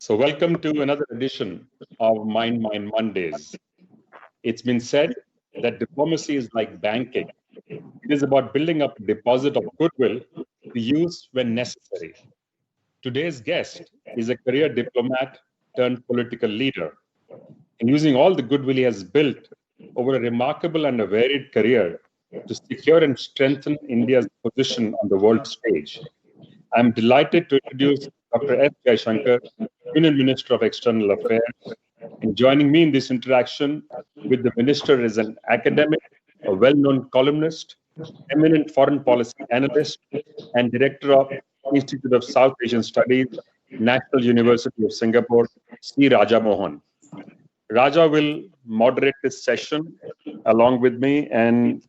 So, welcome to another edition of Mind Mondays. It's been said that diplomacy is like banking. It is about building up a deposit of goodwill to use when necessary. Today's guest is a career diplomat turned political leader. And using all the goodwill he has built over a remarkable and a varied career to secure and strengthen India's position on the world stage. I'm delighted to introduce Dr. S. Jaishankar, Union Minister of External Affairs. And joining me in this interaction with the Minister is an academic, a well-known columnist, eminent foreign policy analyst, and Director of Institute of South Asian Studies, National University of Singapore, C. Raja Mohan. Raja will moderate this session along with me, and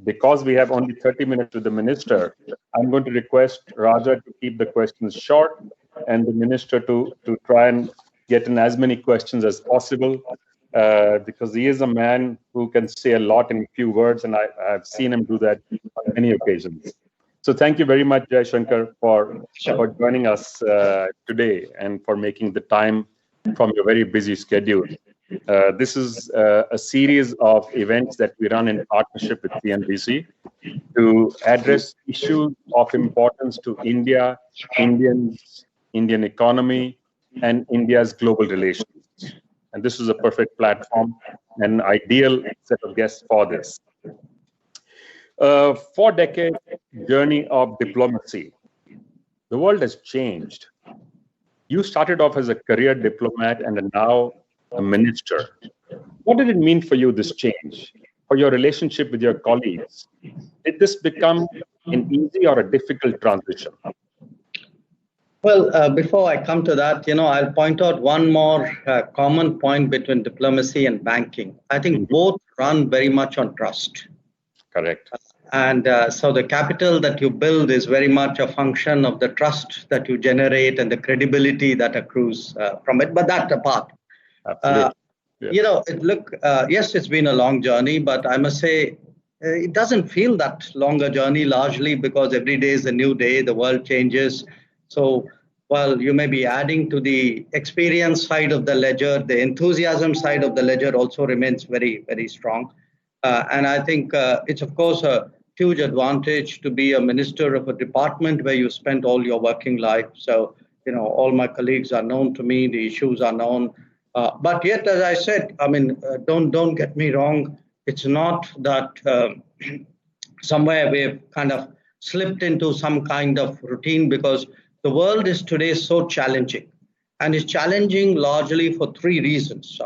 because we have only 30 minutes with the minister, I'm going to request Raja to keep the questions short and the minister to try and get in as many questions as possible, because he is a man who can say a lot in few words, and I've seen him do that on many occasions. So thank you very much, Jaishankar, for joining us today and for making the time from your very busy schedule. This is a series of events that we run in partnership with CNBC to address issues of importance to India, Indians, Indian economy, and India's global relations. And this is a perfect platform, an ideal set of guests for this. 4-decade journey of diplomacy. The world has changed. You started off as a career diplomat and are now a minister. What did it mean for you, this change, for your relationship with your colleagues? Did this become an easy or a difficult transition? Well, before I come to that, I'll point out one more common point between diplomacy and banking. I think both run very much on trust. Correct. And so the capital that you build is very much a function of the trust that you generate and the credibility that accrues from it. But that apart. Absolutely. Yes, it's been a long journey, but I must say it doesn't feel that long a journey, largely because every day is a new day, the world changes. So while you may be adding to the experience side of the ledger, the enthusiasm side of the ledger also remains very, very strong. And I think it's, of course, a huge advantage to be a minister of a department where you spent all your working life. So, all my colleagues are known to me, the issues are known. But yet, as I said, don't get me wrong. It's not that somewhere we've kind of slipped into some kind of routine, because the world is today so challenging, and is challenging largely for three reasons.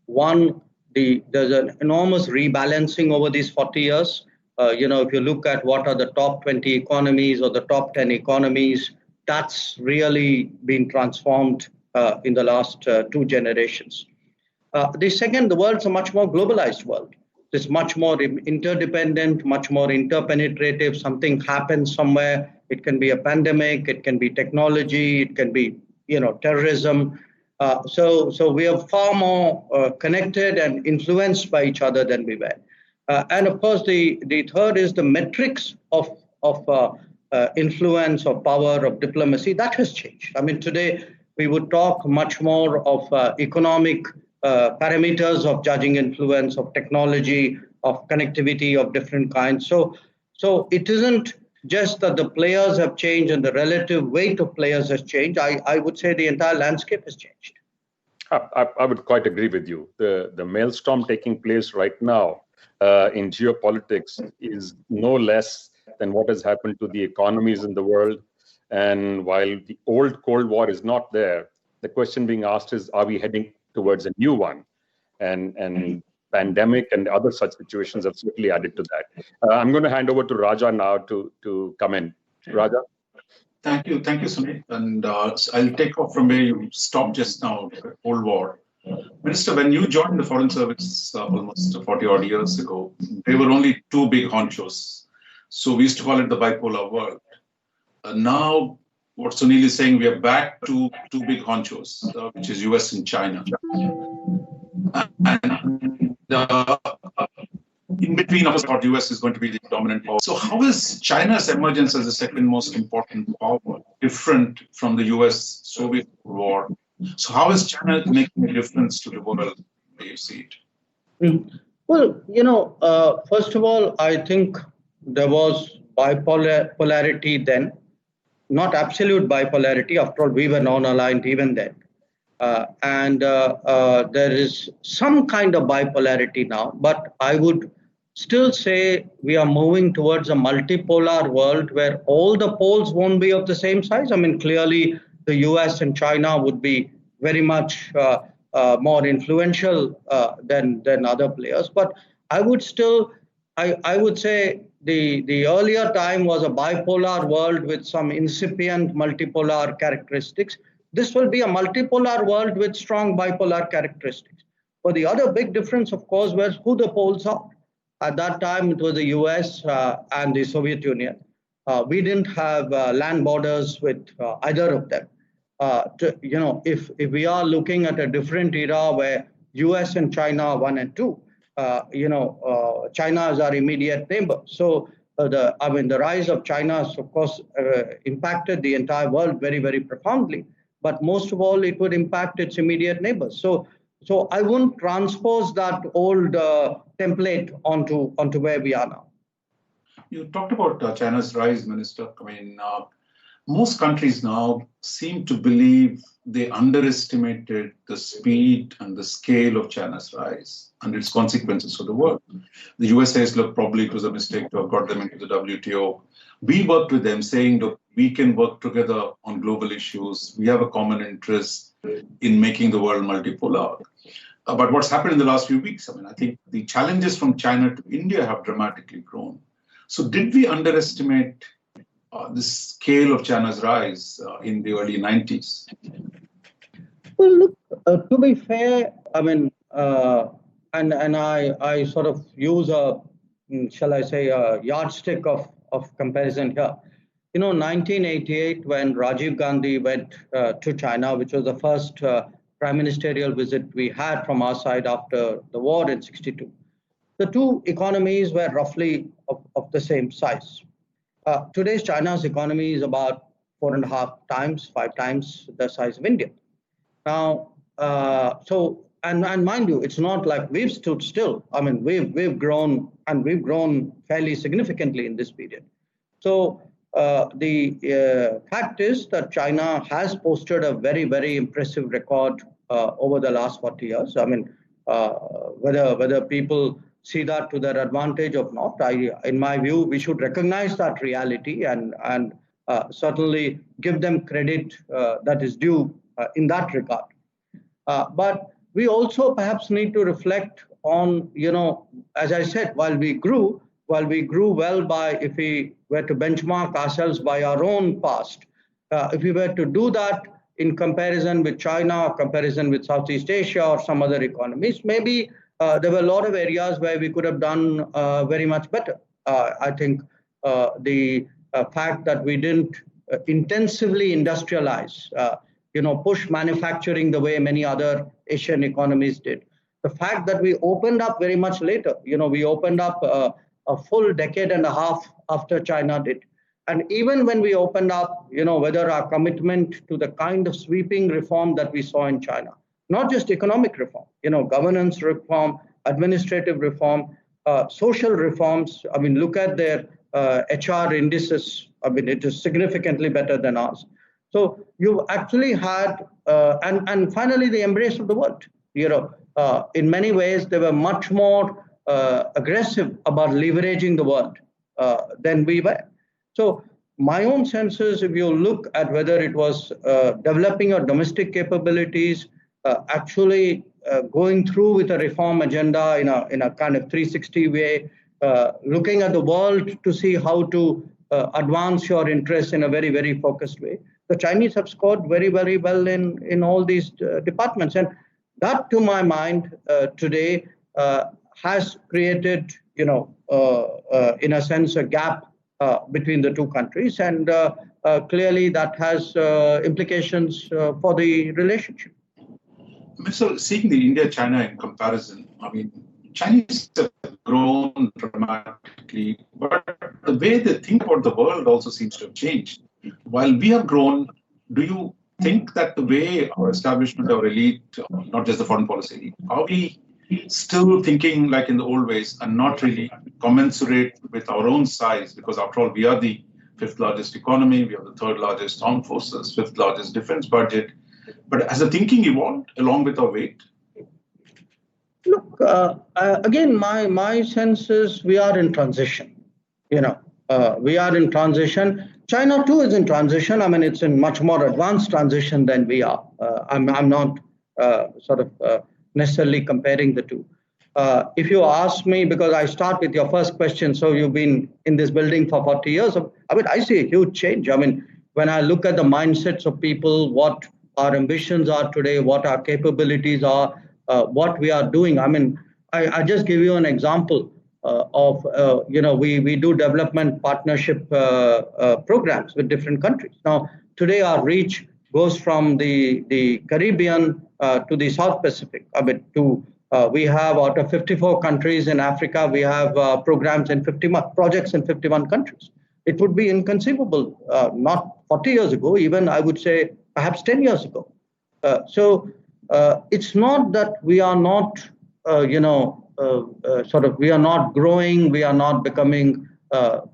One, there's an enormous rebalancing over these 40 years. If you look at what are the top 20 economies or the top 10 economies, that's really been transformed in the last 2 generations. The second, the world's a much more globalized world. It's much more interdependent, much more interpenetrative. Something happens somewhere. It can be a pandemic, it can be technology, it can be, terrorism. So we are far more connected and influenced by each other than we were. And of course, the third is the metrics of influence, of power, of diplomacy. That has changed. Today we would talk much more of economic parameters of judging influence, of technology, of connectivity of different kinds. So it isn't just that the players have changed and the relative weight of players has changed. I would say the entire landscape has changed. I would quite agree with you. The maelstrom taking place right now in geopolitics is no less than what has happened to the economies in the world. And while the old Cold War is not there, the question being asked is, are we heading towards a new one? And pandemic and other such situations have certainly added to that. I'm going to hand over to Raja now to come in. Raja? Thank you, Sumit. And I'll take off from where you stopped just now, the Cold War. Minister, when you joined the Foreign Service almost 40 odd years ago, there were only 2 big honchos. So we used to call it the bipolar world. Now, what Sunil is saying, we are back to 2 big honchos, which is US and China. And in between, of course, US is going to be the dominant power. So how is China's emergence as the second most important power different from the US-Soviet war So how is China making a difference to the world where you see it? Well, first of all, I think there was polarity then, not absolute bipolarity. After all, we were non-aligned even then. And there is some kind of bipolarity now, but I would still say we are moving towards a multipolar world where all the poles won't be of the same size. I mean, clearly the US and China would be very much more influential than other players. But I would still, I would say the earlier time was a bipolar world with some incipient multipolar characteristics. This will be a multipolar world with strong bipolar characteristics. But the other big difference, of course, was who the poles are. At that time, it was the US and the Soviet Union. We didn't have land borders with either of them. If we are looking at a different era where US and China are 1 and 2, China is our immediate neighbor. So the rise of China has, of course, impacted the entire world very, very profoundly. But most of all, it would impact its immediate neighbors. So I wouldn't transpose that old template onto where we are now. You talked about China's rise, Minister. I mean, most countries now seem to believe they underestimated the speed and the scale of China's rise and its consequences for the world. The US says, look, probably it was a mistake to have got them into the WTO. We worked with them saying, look, we can work together on global issues. We have a common interest in making the world multipolar. But what's happened in the last few weeks, I mean, I think the challenges from China to India have dramatically grown. So did we underestimate the scale of China's rise in the early 90s? Well, look, to be fair, I mean, and I sort of use shall I say, a yardstick of comparison here. 1988, when Rajiv Gandhi went to China, which was the first prime ministerial visit we had from our side after the war in 62. The two economies were roughly of the same size. Today's China's economy is about 4.5 times, 5 times the size of India. Now, and mind you, it's not like we've stood still. I mean, we've grown, and we've grown fairly significantly in this period. So the fact is that China has posted a very, very impressive record over the last 40 years. I mean, whether people see that to their advantage or not, in my view, we should recognize that reality and certainly give them credit that is due in that regard. But we also perhaps need to reflect on, as I said, while we grew well by, if we were to benchmark ourselves by our own past, if we were to do that in comparison with China, comparison with Southeast Asia or some other economies, maybe there were a lot of areas where we could have done very much better. I think the fact that we didn't intensively industrialize, push manufacturing the way many other Asian economies did. The fact that we opened up very much later, we opened up a full decade and a half after China did. And even when we opened up, whether our commitment to the kind of sweeping reform that we saw in China, not just economic reform, governance reform, administrative reform, social reforms. I mean, look at their HR indices. I mean, it is significantly better than ours. So you actually had, and finally, the embrace of the world. In many ways, they were much more aggressive about leveraging the world than we were. So my own sense is, if you look at whether it was developing our domestic capabilities, actually going through with a reform agenda in a kind of 360 way, looking at the world to see how to advance your interests in a very, very focused way. The Chinese have scored very, very well in all these departments. And that, to my mind, today has created, in a sense, a gap between the two countries. And clearly that has implications for the relationship. So seeing the India-China in comparison, I mean, Chinese have grown dramatically, but the way they think about the world also seems to have changed. While we have grown, do you think that the way our establishment, our elite, not just the foreign policy elite, are we still thinking like in the old ways and not really commensurate with our own size? Because after all, we are the fifth largest economy, we have the third largest armed forces, fifth largest defense budget. But has the thinking evolved along with our weight? Look, again, my sense is we are in transition. We are in transition. China too is in transition. I mean, it's in much more advanced transition than we are. I'm not necessarily comparing the two. If you ask me, because I start with your first question, so you've been in this building for 40 years. I mean, I see a huge change. I mean, when I look at the mindsets of people, what our ambitions are today, what our capabilities are, what we are doing. I mean, I just give you an example of, we do development partnership programs with different countries. Now, today our reach goes from the Caribbean to the South Pacific. I mean, we have out of 54 countries in Africa, we have programs in 51 projects in 51 countries. It would be inconceivable not 40 years ago, even I would say perhaps 10 years ago. So it's not that we are not, we are not growing, we are not becoming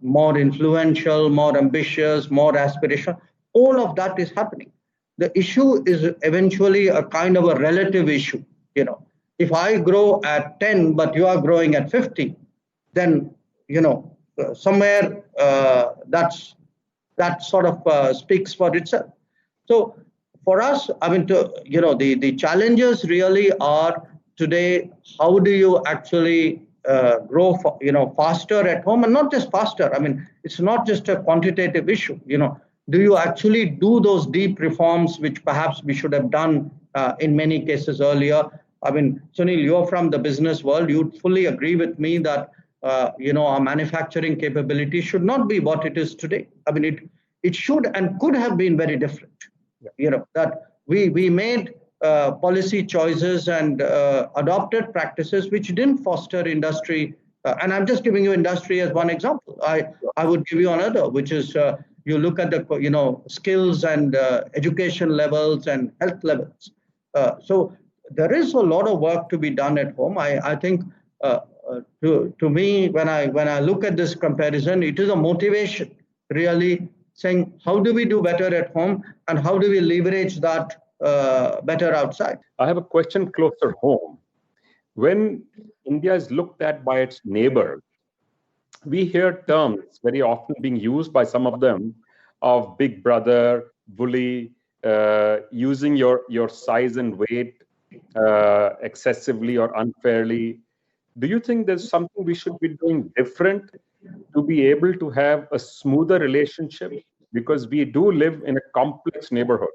more influential, more ambitious, more aspirational. All of that is happening. The issue is eventually a kind of a relative issue. If I grow at 10, but you are growing at 50, then, somewhere that sort of speaks for itself. So for us, I mean, the challenges really are today, how do you actually grow, faster at home, and not just faster. I mean, it's not just a quantitative issue. Do you actually do those deep reforms, which perhaps we should have done in many cases earlier? I mean, Sunil, you're from the business world. You'd fully agree with me that, our manufacturing capability should not be what it is today. I mean, it should and could have been very different. Yeah. That we made policy choices and adopted practices which didn't foster industry. And I'm just giving you industry as one example. I would give you another, which is you look at the skills and education levels and health levels. So there is a lot of work to be done at home. I think to me, when I look at this comparison, it is a motivation really saying, how do we do better at home and how do we leverage that better outside? I have a question closer home. When India is looked at by its neighbors, we hear terms very often being used by some of them of big brother, bully, using your size and weight excessively or unfairly. Do you think there's something we should be doing different to be able to have a smoother relationship? Because we do live in a complex neighborhood.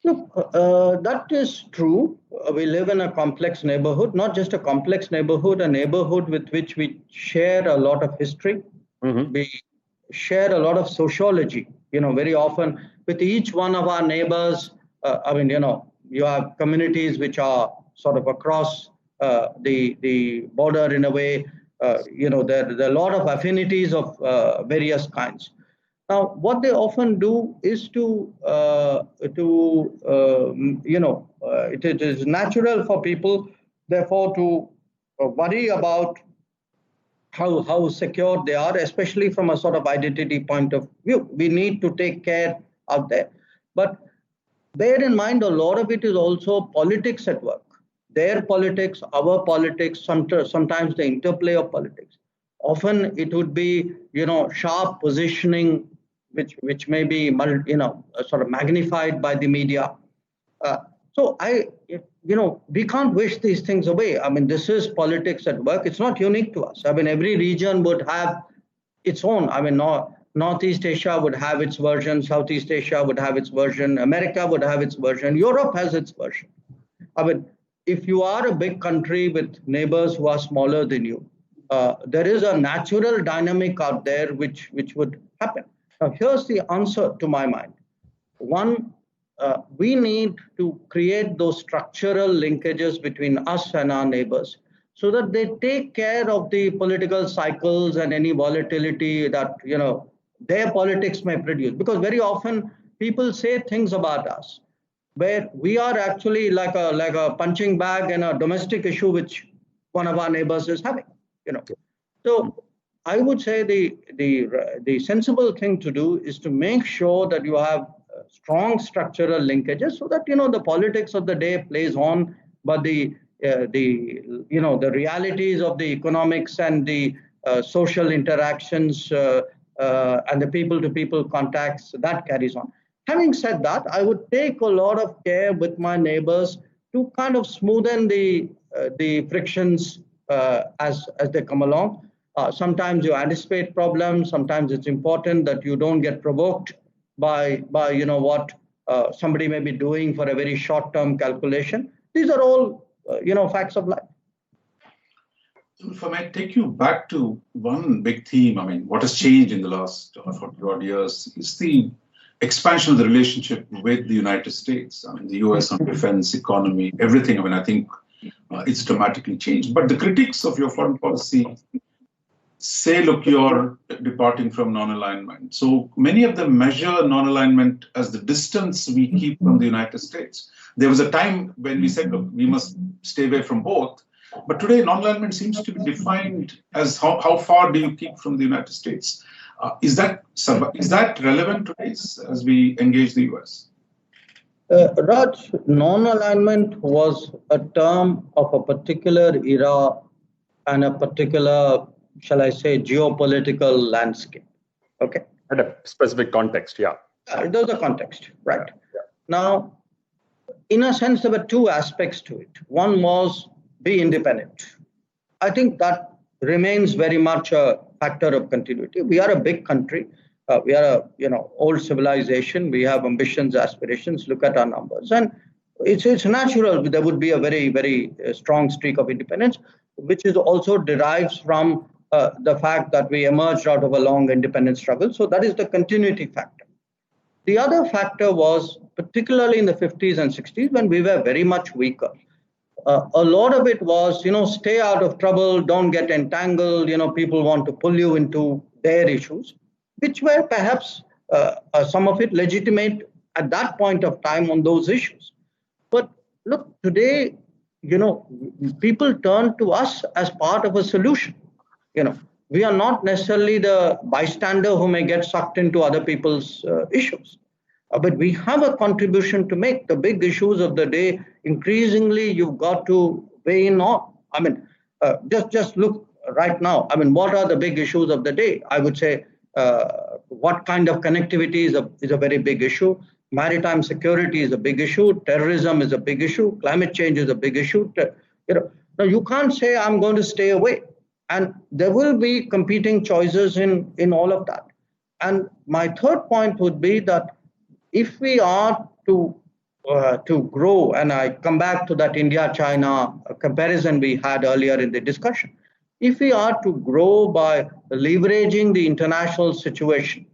Look, that is true. We live in a complex neighborhood, not just a complex neighborhood, a neighborhood with which we share a lot of history. Mm-hmm. We share a lot of sociology. Very often with each one of our neighbors, you have communities which are sort of across the border in a way. There are a lot of affinities of various kinds. Now, what they often do is it is natural for people, therefore, to worry about how secure they are, especially from a sort of identity point of view. We need to take care out there. But bear in mind, a lot of it is also politics at work. Their politics, our politics, sometimes the interplay of politics. Often it would be, sharp positioning, which may be, sort of magnified by the media. So we can't wish these things away. I mean, this is politics at work. It's not unique to us. I mean, every region would have its own. I mean, Northeast Asia would have its version. Southeast Asia would have its version. America would have its version. Europe has its version. I mean, if you are a big country with neighbors who are smaller than you, there is a natural dynamic out there which would happen. Now, here's the answer to my mind. One, we need to create those structural linkages between us and our neighbors so that they take care of the political cycles and any volatility that, their politics may produce. Because very often, people say things about us where we are actually like a punching bag in a domestic issue which one of our neighbors is having. So I would say the sensible thing to do is to make sure that you have strong structural linkages so that the politics of the day plays on, but the realities of the economics and the social interactions and the people-to-people contacts that carries on. Having said that, I would take a lot of care with my neighbors to kind of smoothen the frictions as they come along. Sometimes you anticipate problems. Sometimes it's important that you don't get provoked by what somebody may be doing for a very short-term calculation. These are all facts of life. If I might take you back to one big theme, I mean, what has changed in the last 40 odd years is the expansion of the relationship with the United States. I mean, the US on defense, economy, everything. I mean, I think it's dramatically changed. But the critics of your foreign policy say, look, you're departing from non-alignment. So many of them measure non-alignment as the distance we keep from the United States. There was a time when we said, look, we must stay away from both. But today, non-alignment seems to be defined as how far do you keep from the United States? Is that relevant today as we engage the US? Raj, non-alignment was a term of a particular era and a particular, shall I say, geopolitical landscape. Okay. At a specific context, yeah. There's a context, right? Yeah. Now, in a sense, there were two aspects to it. One was be independent. I think that remains very much a factor of continuity. We are a big country. We are a old civilization. We have ambitions, aspirations. Look at our numbers, and it's natural there would be a very, very strong streak of independence, which is also derives from the fact that we emerged out of a long independence struggle. So that is the continuity factor. The other factor was particularly in the 50s and 60s when we were very much weaker. A lot of it was, stay out of trouble, don't get entangled. People want to pull you into their issues, which were perhaps some of it legitimate at that point of time on those issues. But look, today, people turn to us as part of a solution. We are not necessarily the bystander who may get sucked into other people's issues. But we have a contribution to make. The big issues of the day, increasingly, you've got to weigh in on. I mean, just look right now. I mean, what are the big issues of the day? I would say what kind of connectivity is a very big issue. Maritime security is a big issue. Terrorism is a big issue. Climate change is a big issue. Now, you can't say, I'm going to stay away. And there will be competing choices in all of that. And my third point would be that if we are to grow, and I come back to that India-China comparison we had earlier in the discussion, if we are to grow by leveraging the international situation,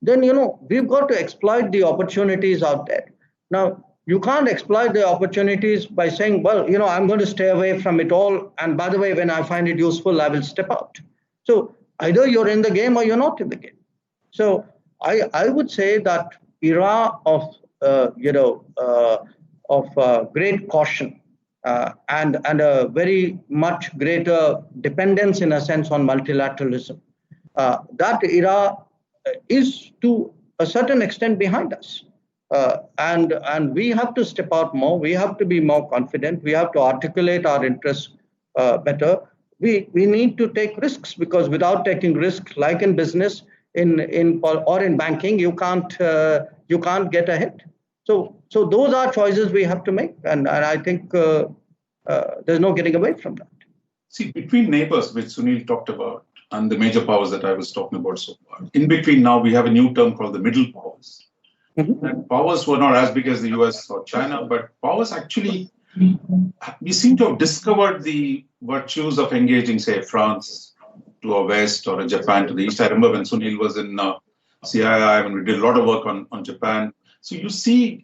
then, we've got to exploit the opportunities out there. Now, you can't exploit the opportunities by saying, well, I'm going to stay away from it all. And by the way, when I find it useful, I will step out. So either you're in the game or you're not in the game. So I would say that era of great caution and a very much greater dependence, in a sense, on multilateralism. That era is to a certain extent behind us, and we have to step out more. We have to be more confident. We have to articulate our interests better. We need to take risks, because without taking risks, like in business, or in banking, you can't get ahead. So those are choices we have to make, and I think there's no getting away from that. See, between neighbors, which Sunil talked about, and the major powers that I was talking about so far, in between now we have a new term called the middle powers. Mm-hmm. And powers were not as big as the US or China, but powers actually, we seem to have discovered the virtues of engaging, say, France to our west, or Japan to the east. I remember when Sunil was in CII, when we did a lot of work on Japan. So you see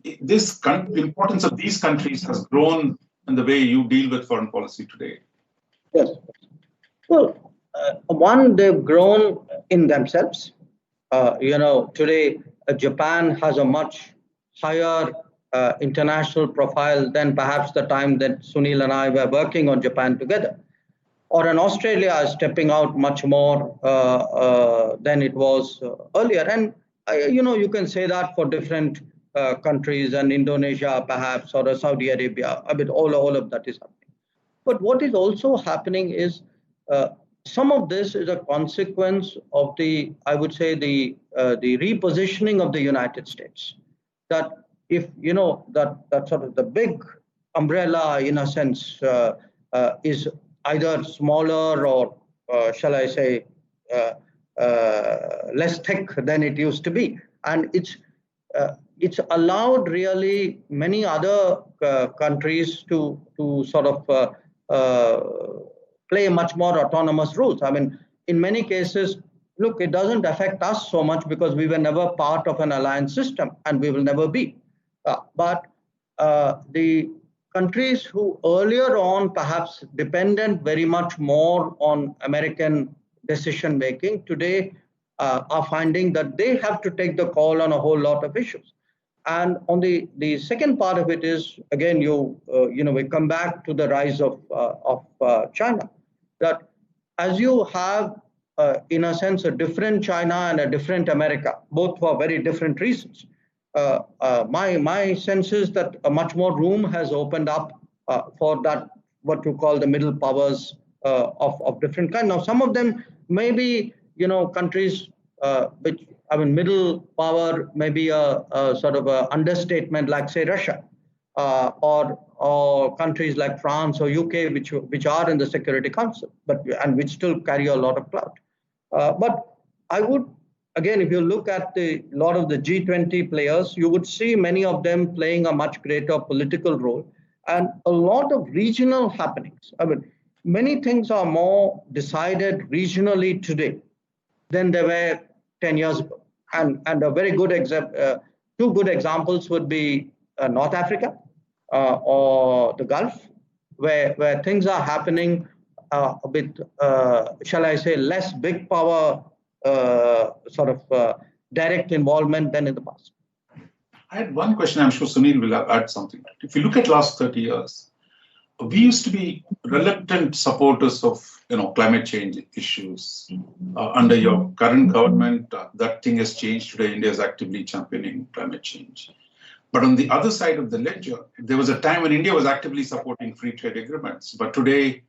the importance of these countries has grown in the way you deal with foreign policy today. Yes. Well, one, they've grown in themselves. Today, Japan has a much higher international profile than perhaps the time that Sunil and I were working on Japan together. Or an Australia is stepping out much more than it was earlier. And, you can say that for different countries, and Indonesia perhaps, or Saudi Arabia. I mean, all of that is happening. But what is also happening is some of this is a consequence of I would say, the repositioning of the United States. That if, that sort of the big umbrella, in a sense, is either smaller or, shall I say, less thick than it used to be. And it's allowed really many other countries to sort of play much more autonomous roles. I mean, in many cases, look, it doesn't affect us so much because we were never part of an alliance system, and we will never be. But the countries who earlier on perhaps depended very much more on American decision making today are finding that they have to take the call on a whole lot of issues. And on the second part of it is, again, we come back to the rise of China. That as you have, in a sense, a different China and a different America, both for very different reasons. My sense is that a much more room has opened up for that, what you call the middle powers of different kind. Now, some of them may be, countries which, I mean, middle power may be a sort of a understatement, like say Russia, or countries like France or UK, which are in the Security Council, and which still carry a lot of clout. But I would, again, if you look at a lot of the G20 players, you would see many of them playing a much greater political role, and a lot of regional happenings. I mean, many things are more decided regionally today than they were 10 years ago. And a very good two good examples would be North Africa or the Gulf, where things are happening with, shall I say, less big power sort of direct involvement than in the past. I had one question. I'm sure Sunil will add something. If you look at last 30 years, we used to be reluctant supporters of climate change issues. Under your current government, that thing has changed. Today, India is actively championing climate change. But on the other side of the ledger, there was a time when India was actively supporting free trade agreements. But today,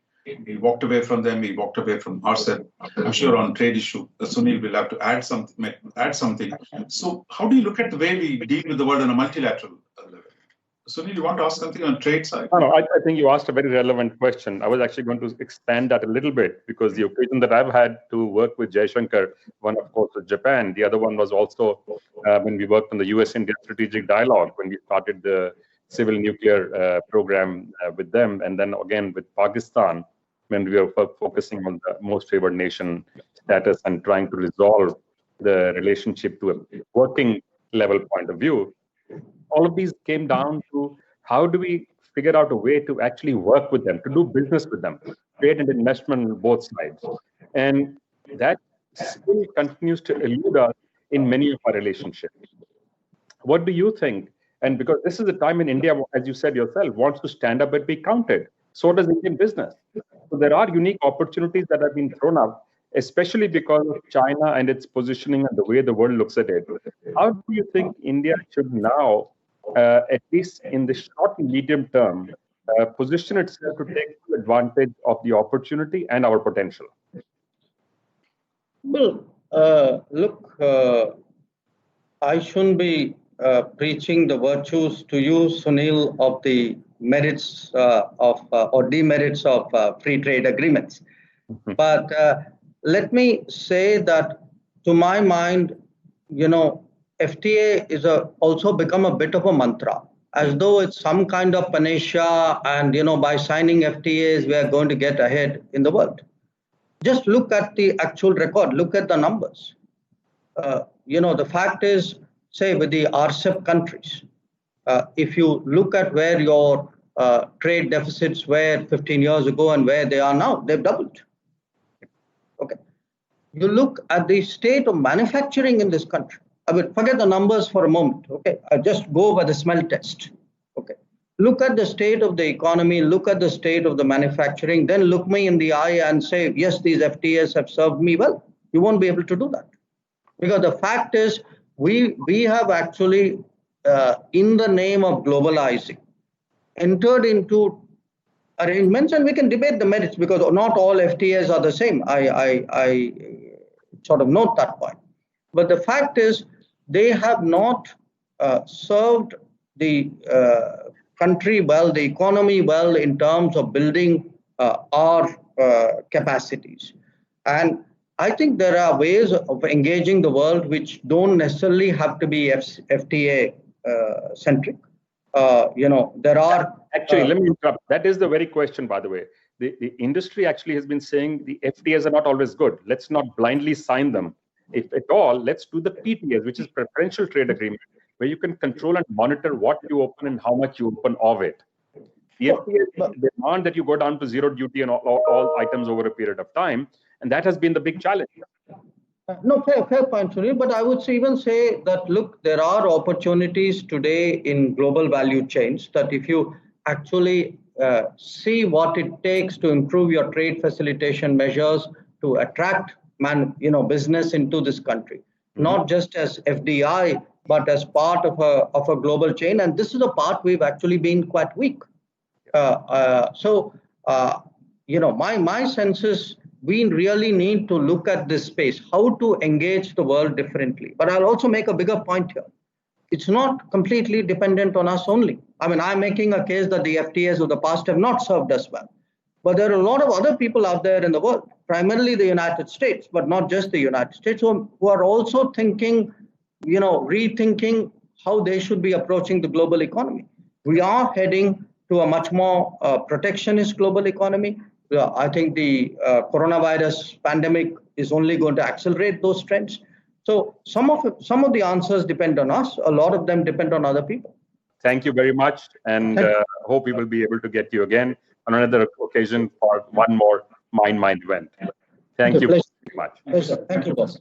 we walked away from them. We walked away from RCEP. I'm sure on trade issue, Sunil will have to add something. So how do you look at the way we deal with the world on a multilateral level? Sunil, you want to ask something on trade side? No, I think you asked a very relevant question. I was actually going to expand that a little bit, because the occasion that I've had to work with Jaishankar, one of course was Japan, the other one was also when we worked on the US-India strategic dialogue, when we started the civil nuclear program with them, and then again with Pakistan, when we were focusing on the most favored nation status and trying to resolve the relationship to a working level point of view. All of these came down to how do we figure out a way to actually work with them, to do business with them, create an investment on both sides. And that still continues to elude us in many of our relationships. What do you think? And because this is a time in India, as you said yourself, wants to stand up and be counted. So does Indian business. So there are unique opportunities that have been thrown up, especially because of China and its positioning and the way the world looks at it. How do you think India should now, at least in the short and medium term, position itself to take full advantage of the opportunity and our potential? Well, look, I shouldn't be preaching the virtues to you, Sunil, of the merits or demerits of free trade agreements. But let me say that, to my mind, FTA is also become a bit of a mantra, as though it's some kind of panacea, and by signing FTAs we are going to get ahead in the world. Just look at the actual record. Look at the numbers. The fact is, say with the RCEP countries, if you look at where your trade deficits were 15 years ago and where they are now, they've doubled. Okay. You look at the state of manufacturing in this country. I mean, forget the numbers for a moment. Okay, I just go by the smell test. Okay, look at the state of the economy, look at the state of the manufacturing, then look me in the eye and say, yes, these FTAs have served me well. You won't be able to do that because the fact is, we have actually, in the name of globalizing, entered into arrangements, and we can debate the merits because not all FTAs are the same. I sort of note that point. But the fact is, they have not served the country well, the economy well, in terms of building our capacities. And I think there are ways of engaging the world which don't necessarily have to be FTA centric. There are Actually, let me interrupt. That is the very question, by the way. The industry actually has been saying the FTAs are not always good. Let's not blindly sign them. If at all, let's do the PTAs, which is preferential trade agreement, where you can control and monitor what you open and how much you open of it. The FTA demand that you go down to zero duty on all items over a period of time, and that has been the big challenge. No, fair point, Sunil. But I would even say that, look, there are opportunities today in global value chains that if you actually see what it takes to improve your trade facilitation measures to attract business into this country, not just as FDI, but as part of a global chain. And this is a part we've actually been quite weak. My sense is we really need to look at this space, how to engage the world differently. But I'll also make a bigger point here. It's not completely dependent on us only. I mean, I'm making a case that the FTAs of the past have not served us well. But there are a lot of other people out there in the world, primarily the United States, but not just the United States, who are also thinking, rethinking how they should be approaching the global economy. We are heading to a much more protectionist global economy. I think the coronavirus pandemic is only going to accelerate those trends. So some of the answers depend on us. A lot of them depend on other people. Thank you very much, and hope we will be able to get you again on another occasion for one more Mind event. Thank you very much. Pleasure. Thank you, boss.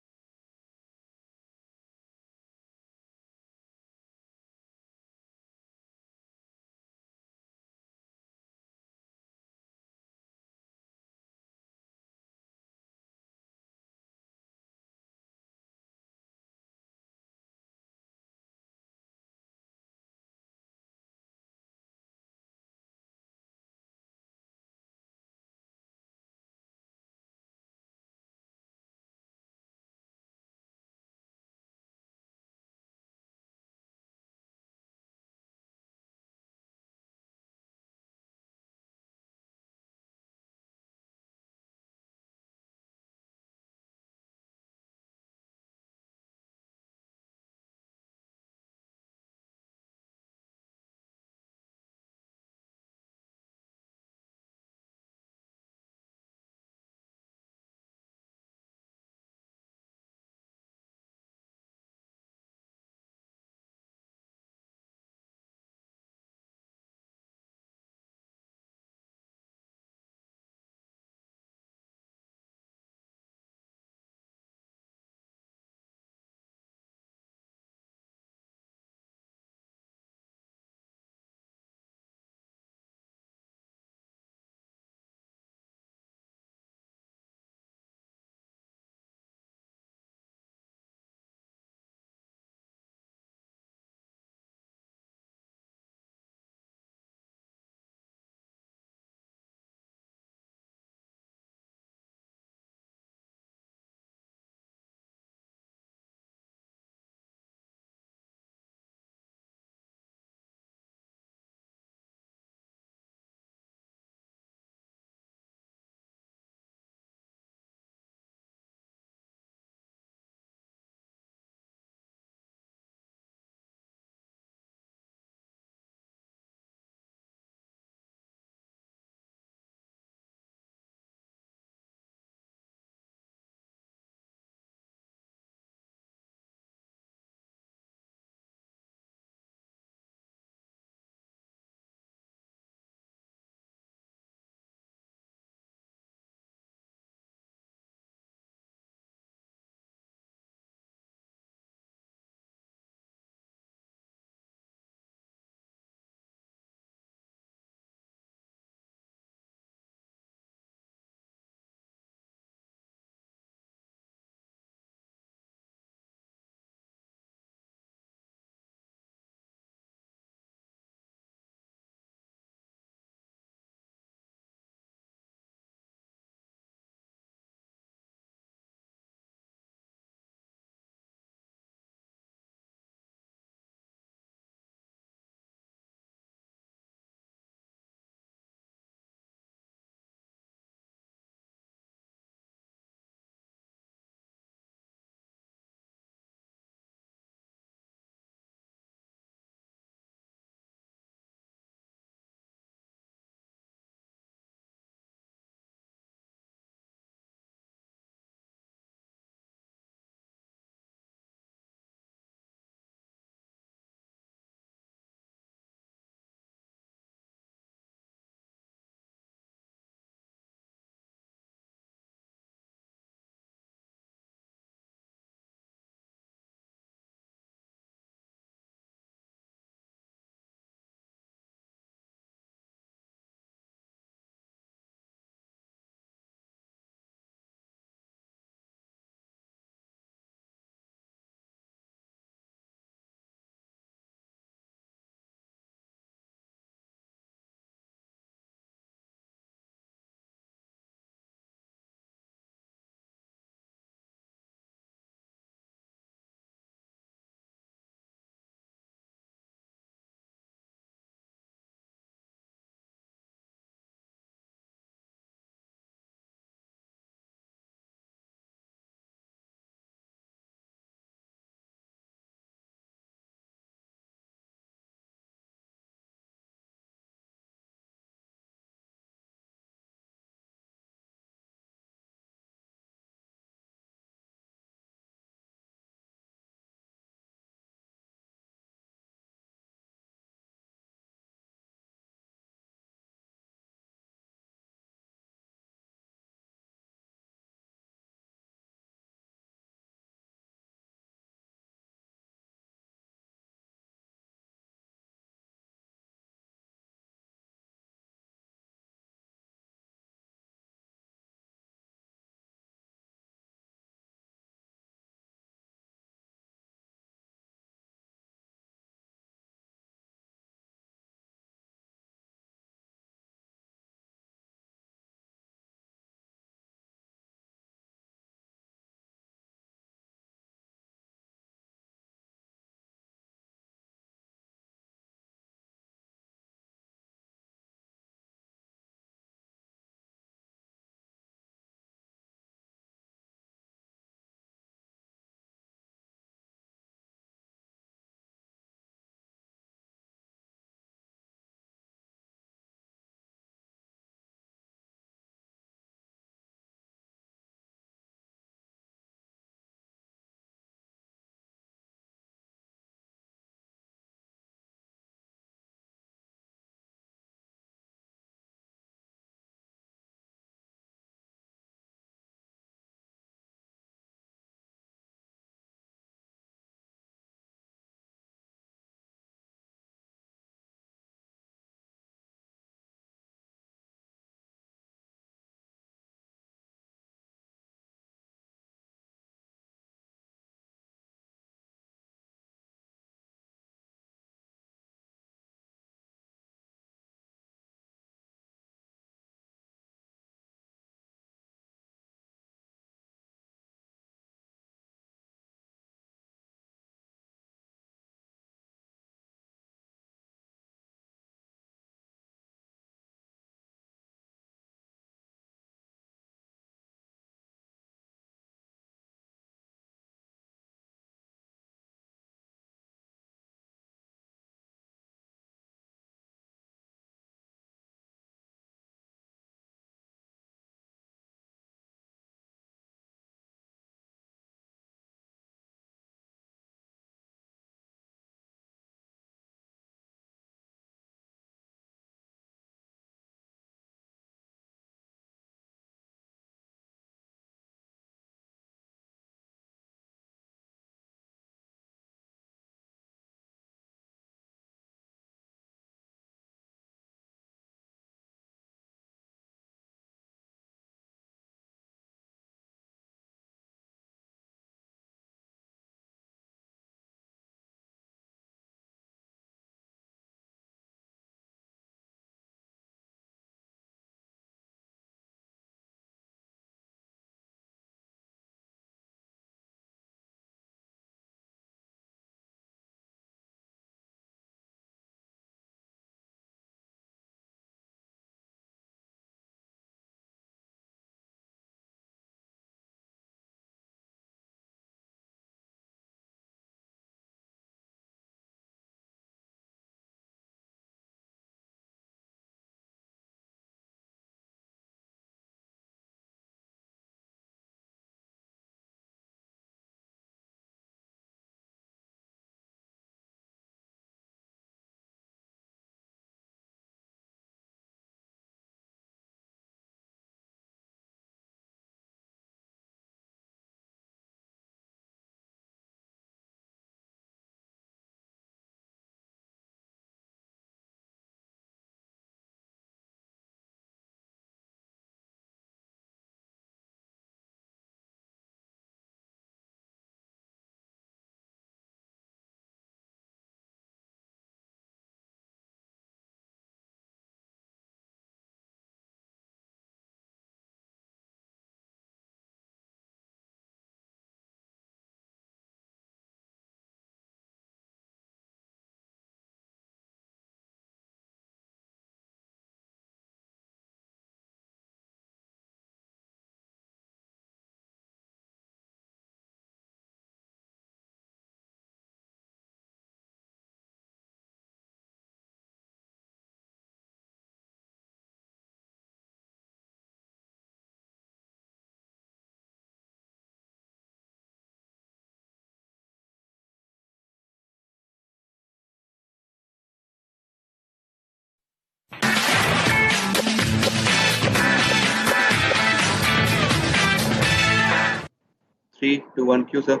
3, 2, 1, Q, sir.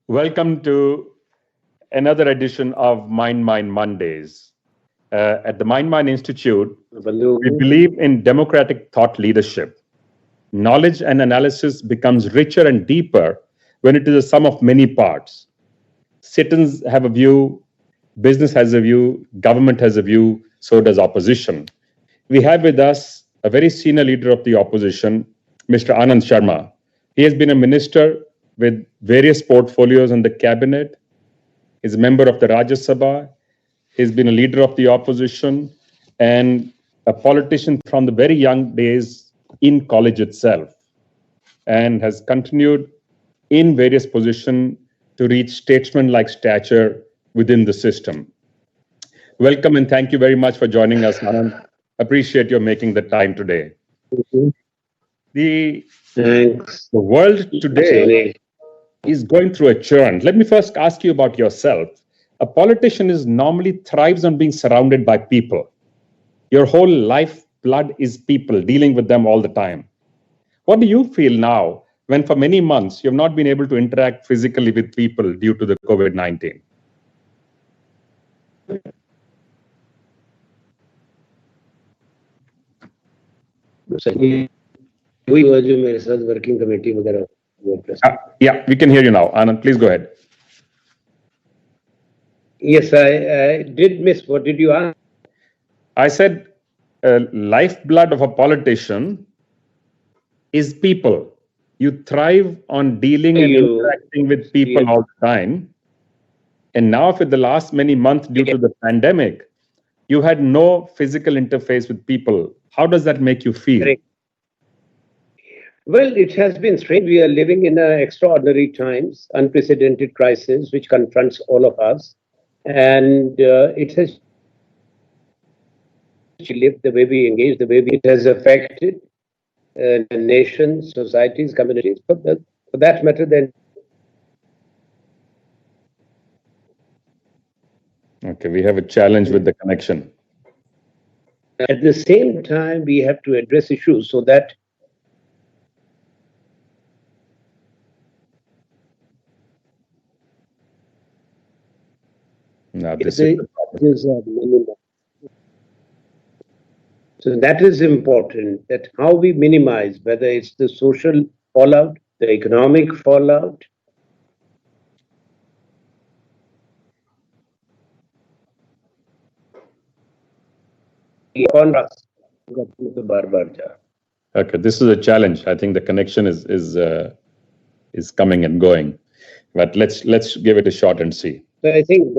Welcome to another edition of Mind Mondays. At the Mind Institute, we believe in democratic thought leadership. Knowledge and analysis becomes richer and deeper when it is a sum of many parts. Citizens have a view, business has a view, government has a view, so does opposition. We have with us a very senior leader of the opposition, Mr. Anand Sharma. He has been a minister with various portfolios in the cabinet. He's a member of the Rajya Sabha. He's been a leader of the opposition and a politician from the very young days in college itself, and has continued in various positions to reach statesman-like stature within the system. Welcome and thank you very much for joining us, Anand. Appreciate your making the time today. The world today is going through a churn. Let me first ask you about yourself. A politician normally thrives on being surrounded by people. Your whole life blood is people, dealing with them all the time. What do you feel now when for many months you have not been able to interact physically with people due to the COVID-19? working committee Yeah, we can hear you now. Anand, please go ahead. Yes, I did miss. What did you ask? I said lifeblood of a politician is people. You thrive on dealing and interacting with people all the time. And now for the last many months due to the pandemic, you had no physical interface with people. How does that make you feel? Correct. Well, it has been strange. We are living in extraordinary times, unprecedented crisis, which confronts all of us. And it has lived the way we engage, the way it has affected nations, societies, communities. For that matter, then. Okay, we have a challenge with the connection. At the same time, we have to address issues so that No, so that is important, that how we minimize, whether it's the social fallout, the economic fallout. Okay, this is a challenge. I think the connection is coming and going, but let's give it a shot and see. So I think,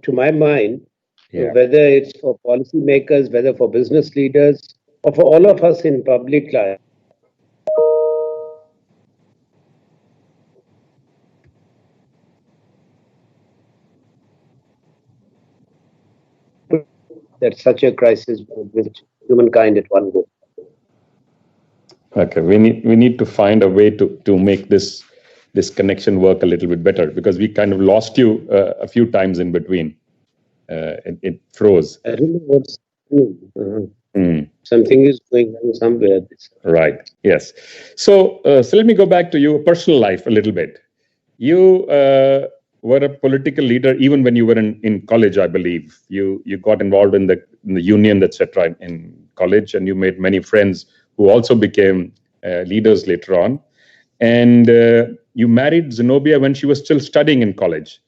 to my mind, whether it's for policymakers, whether for business leaders, or for all of us in public life, that such a crisis will visit humankind at one go. Okay, we need to find a way to make this connection work a little bit better, because we kind of lost you a few times in between. It froze. I don't know what's something is going on somewhere. Right. Yes. So let me go back to your personal life a little bit. You were a political leader even when you were in college, I believe. You got involved in the union, etc., in college, and you made many friends who also became leaders later on. And you married Zenobia when she was still studying in college.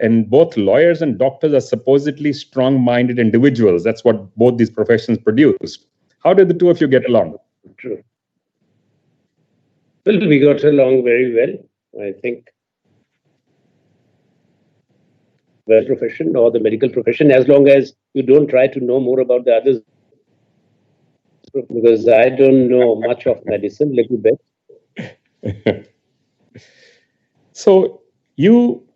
And both lawyers and doctors are supposedly strong-minded individuals. That's what both these professions produce. How did the two of you get along? True. Well, we got along very well, I think. The profession or the medical profession, as long as you don't try to know more about the others, because I don't know much of medicine, little bit. So you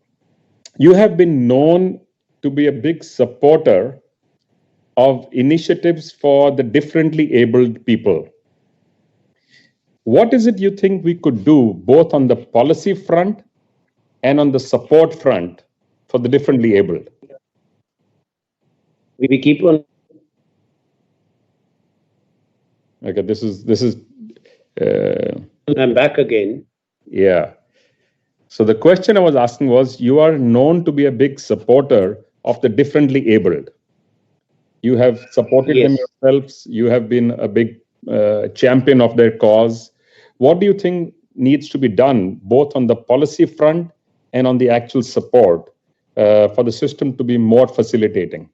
have been known to be a big supporter of initiatives for the differently abled people. What is it you think we could do both on the policy front and on the support front for the differently abled? We keep on. Okay, this is I'm back again. Yeah. So the question I was asking was, you are known to be a big supporter of the differently abled. You have supported them Yes. yourselves. You have been a big champion of their cause. What do you think needs to be done, both on the policy front and on the actual support, for the system to be more facilitating?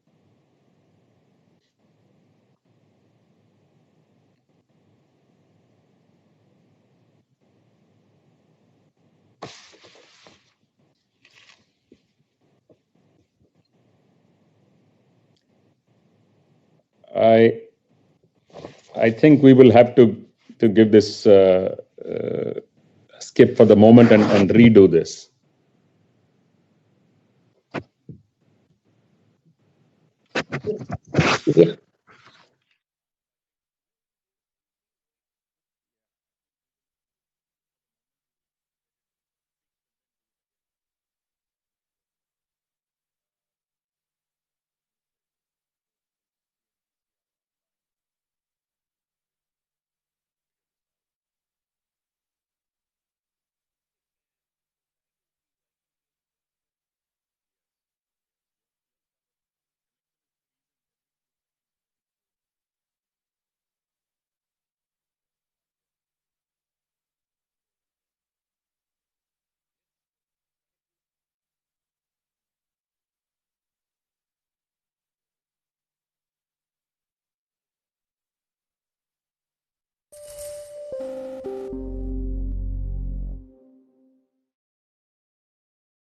I think we will have to give this skip for the moment and redo this. Yeah.